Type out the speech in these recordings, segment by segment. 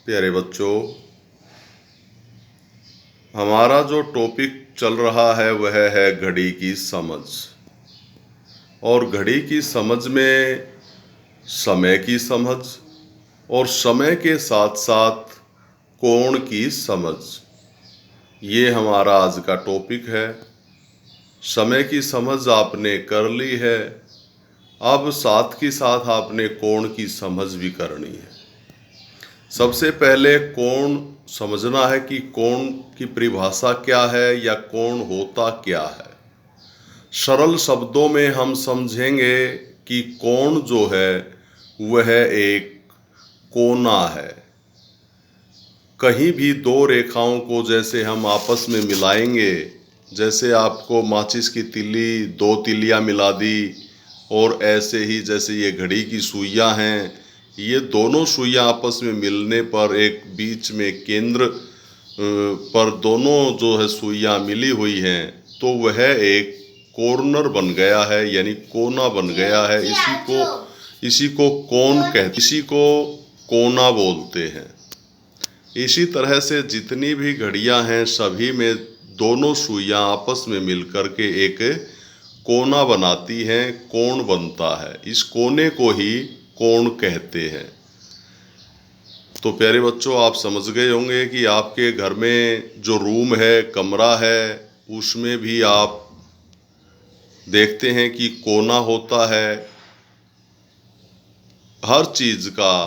प्यारे बच्चों, हमारा जो टॉपिक चल रहा है वह है घड़ी की समझ। और घड़ी की समझ में समय की समझ और समय के साथ साथ कोण की समझ, ये हमारा आज का टॉपिक है। समय की समझ आपने कर ली है, अब साथ के साथ आपने कोण की समझ भी करनी है। सबसे पहले कोण समझना है कि कोण की परिभाषा क्या है या कोण होता क्या है। सरल शब्दों में हम समझेंगे कि कोण जो है वह एक कोना है। कहीं भी दो रेखाओं को जैसे हम आपस में मिलाएंगे, जैसे आपको माचिस की तिल्ली दो तिल्लियाँ मिला दी, और ऐसे ही जैसे ये घड़ी की सुइयाँ हैं, ये दोनों सुइयाँ आपस में मिलने पर एक बीच में केंद्र पर दोनों जो है सुइयाँ मिली हुई हैं, तो वह एक कॉर्नर बन गया है, यानी कोना बन गया है। इसी को कोना बोलते हैं। इसी तरह से जितनी भी घड़ियां हैं सभी में दोनों सुइयां आपस में मिलकर के एक कोना बनाती हैं, कोण बनता है। इस कोने को ही कोण कहते हैं। तो प्यारे बच्चों, आप समझ गए होंगे कि आपके घर में जो रूम है, कमरा है, उसमें भी आप देखते हैं कि कोना होता है। हर चीज का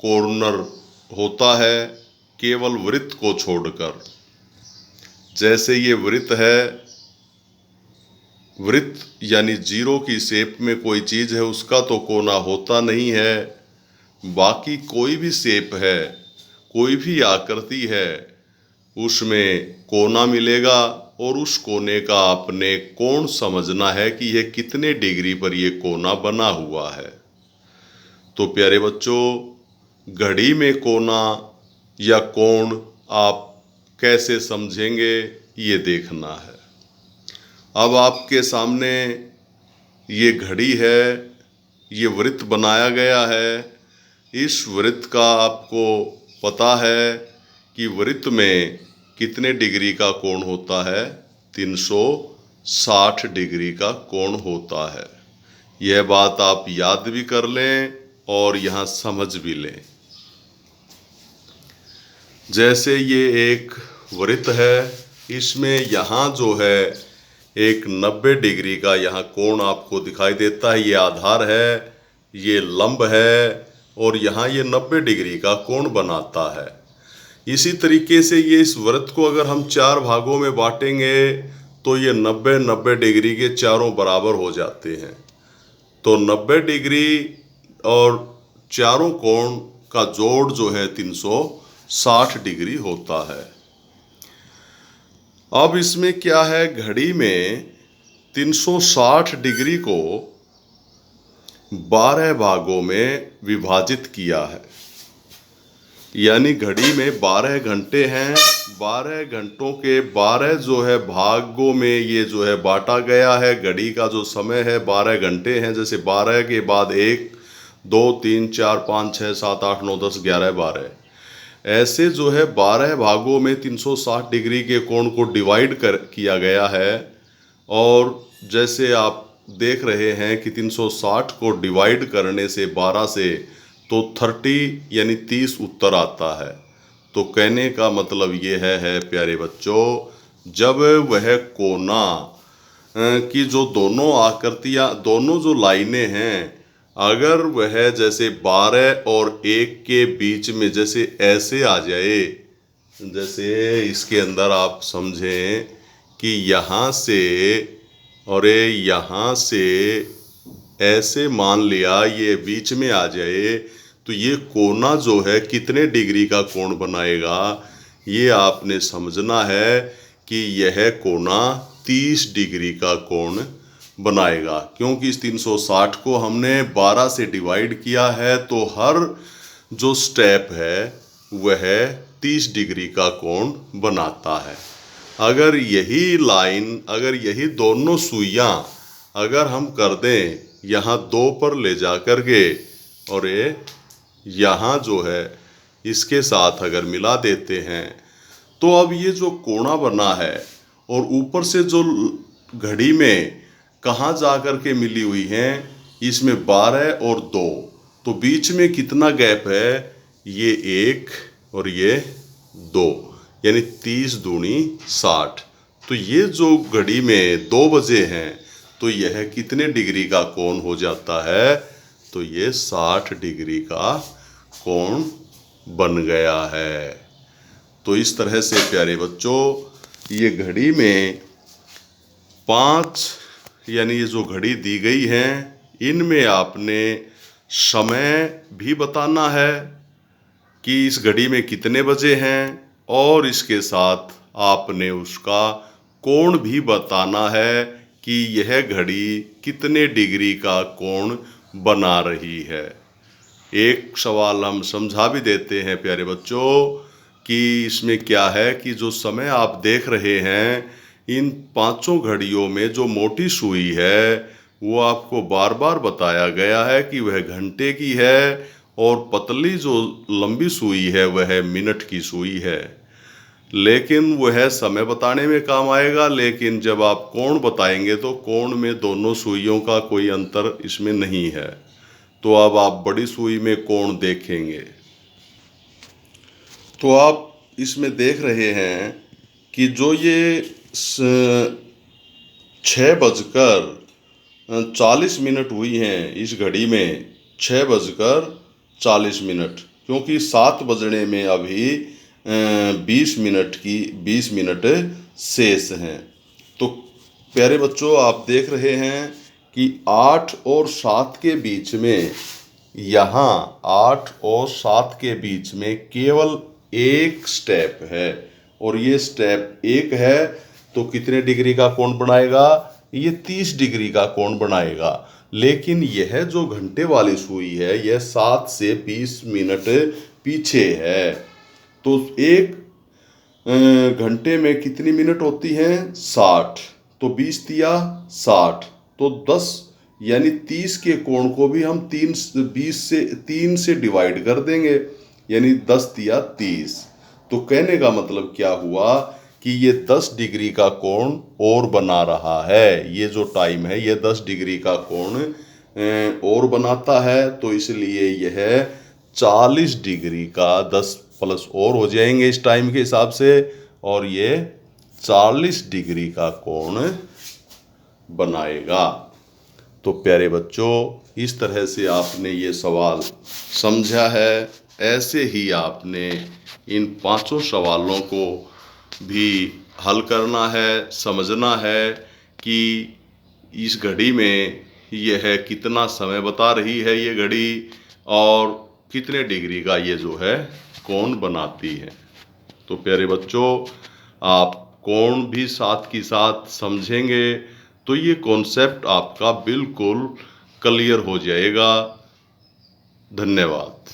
कॉर्नर होता है, केवल वृत्त को छोड़कर। जैसे ये वृत्त है, वृत्त यानी जीरो की शेप में कोई चीज है, उसका तो कोना होता नहीं है। बाकी कोई भी शेप है, कोई भी आकृति है, उसमें कोना मिलेगा और उस कोने का आपने कोण समझना है कि यह कितने डिग्री पर यह कोना बना हुआ है। तो प्यारे बच्चों, घड़ी में कोना या कोण आप कैसे समझेंगे, ये देखना है। अब आपके सामने ये घड़ी है, ये वृत्त बनाया गया है। इस वृत्त का आपको पता है कि वृत्त में कितने डिग्री का कोण होता है? 360 डिग्री का कोण होता है। यह बात आप याद भी कर लें और यहाँ समझ भी लें। जैसे ये एक वृत्त है, इसमें यहाँ जो है एक 90 डिग्री का यहाँ कोण आपको दिखाई देता है। ये आधार है, ये लंब है, और यहाँ ये 90 डिग्री का कोण बनाता है। इसी तरीके से ये इस वृत्त को अगर हम 4 भागों में बांटेंगे तो ये 90 डिग्री के चारों बराबर हो जाते हैं। तो 90 डिग्री और चारों कोण का जोड़ जो है 360 डिग्री होता है। अब इसमें क्या है, घड़ी में 360 डिग्री को 12 भागों में विभाजित किया है। यानी घड़ी में 12 घंटे हैं। 12 घंटों के 12 जो है भागों में ये जो है बांटा गया है। घड़ी का जो समय है 12 घंटे हैं। जैसे 12 के बाद 1, 2, 3, 4, 5, 6, 7, 8, 9, 10, 11, 12, ऐसे जो है 12 भागों में 360 डिग्री के कोण को डिवाइड किया गया है। और जैसे आप देख रहे हैं कि 360 को डिवाइड करने से 12 से तो 30 यानी 30 उत्तर आता है। तो कहने का मतलब ये है प्यारे बच्चों, जब वह कोना की जो दोनों आकृतियाँ, दोनों जो लाइनें हैं, अगर वह जैसे 12 और 1 के बीच में जैसे ऐसे आ जाए, जैसे इसके अंदर आप समझें कि यहाँ से और यहाँ से ऐसे मान लिया ये बीच में आ जाए, तो ये कोना जो है कितने डिग्री का कोण बनाएगा, ये आपने समझना है कि यह कोना 30 डिग्री का कोण बनाएगा। क्योंकि इस 360 को हमने 12 से डिवाइड किया है, तो हर जो स्टेप है वह 30 डिग्री का कोण बनाता है। अगर यही लाइन, अगर यही दोनों सुइयां अगर हम कर दें यहाँ 2 पर ले जा कर के, और ये यहाँ जो है इसके साथ अगर मिला देते हैं तो अब ये जो कोना बना है और ऊपर से जो घड़ी में कहाँ जा कर के मिली हुई हैं, इसमें 12 और 2, तो बीच में कितना गैप है, ये 1 और ये 2, यानी 30 दूनी 60। तो ये जो घड़ी में 2 बजे हैं तो यह कितने डिग्री का कोण हो जाता है, तो ये 60 डिग्री का कोण बन गया है। तो इस तरह से प्यारे बच्चों ये घड़ी में 5 यानी ये जो घड़ी दी गई है इनमें आपने समय भी बताना है कि इस घड़ी में कितने बजे हैं और इसके साथ आपने उसका कोण भी बताना है कि यह घड़ी कितने डिग्री का कोण बना रही है। एक सवाल हम समझा भी देते हैं प्यारे बच्चों कि इसमें क्या है कि जो समय आप देख रहे हैं इन 5 घड़ियों में जो मोटी सुई है वो आपको बार बार बताया गया है कि वह घंटे की है और पतली जो लंबी सुई है वह मिनट की सुई है। लेकिन वह समय बताने में काम आएगा, लेकिन जब आप कोण बताएंगे तो कोण में दोनों सुइयों का कोई अंतर इसमें नहीं है। तो अब आप बड़ी सुई में कोण देखेंगे तो आप इसमें देख रहे हैं कि जो ये 6:40 हुई हैं इस घड़ी में, 6:40, क्योंकि 7 बजने में अभी 20 मिनट शेष हैं। तो प्यारे बच्चों आप देख रहे हैं कि 8 और 7 के बीच में, यहाँ 8 और 7 के बीच में केवल एक स्टेप है और ये स्टेप 1 है तो कितने डिग्री का कोण बनाएगा, ये 30 डिग्री का कोण बनाएगा। लेकिन यह जो घंटे वाली सुई है यह 7 से 20 मिनट पीछे है। तो एक घंटे में कितनी मिनट होती हैं, 60, तो 20 दिया 60, तो 10 यानी 30 के कोण को भी हम 3 से डिवाइड कर देंगे, यानी 10 दिया 30। तो कहने का मतलब क्या हुआ कि ये 10 डिग्री का कोण और बना रहा है। ये जो टाइम है ये 10 डिग्री का कोण और बनाता है, तो इसलिए यह 40 डिग्री का 10 प्लस और हो जाएंगे इस टाइम के हिसाब से, और ये 40 डिग्री का कोण बनाएगा। तो प्यारे बच्चों इस तरह से आपने ये सवाल समझा है। ऐसे ही आपने इन 5 सवालों को भी हल करना है, समझना है कि इस घड़ी में यह कितना समय बता रही है ये घड़ी और कितने डिग्री का ये जो है कोण बनाती है। तो प्यारे बच्चों आप कोण भी साथ की साथ समझेंगे तो ये कॉन्सेप्ट आपका बिल्कुल क्लियर हो जाएगा। धन्यवाद।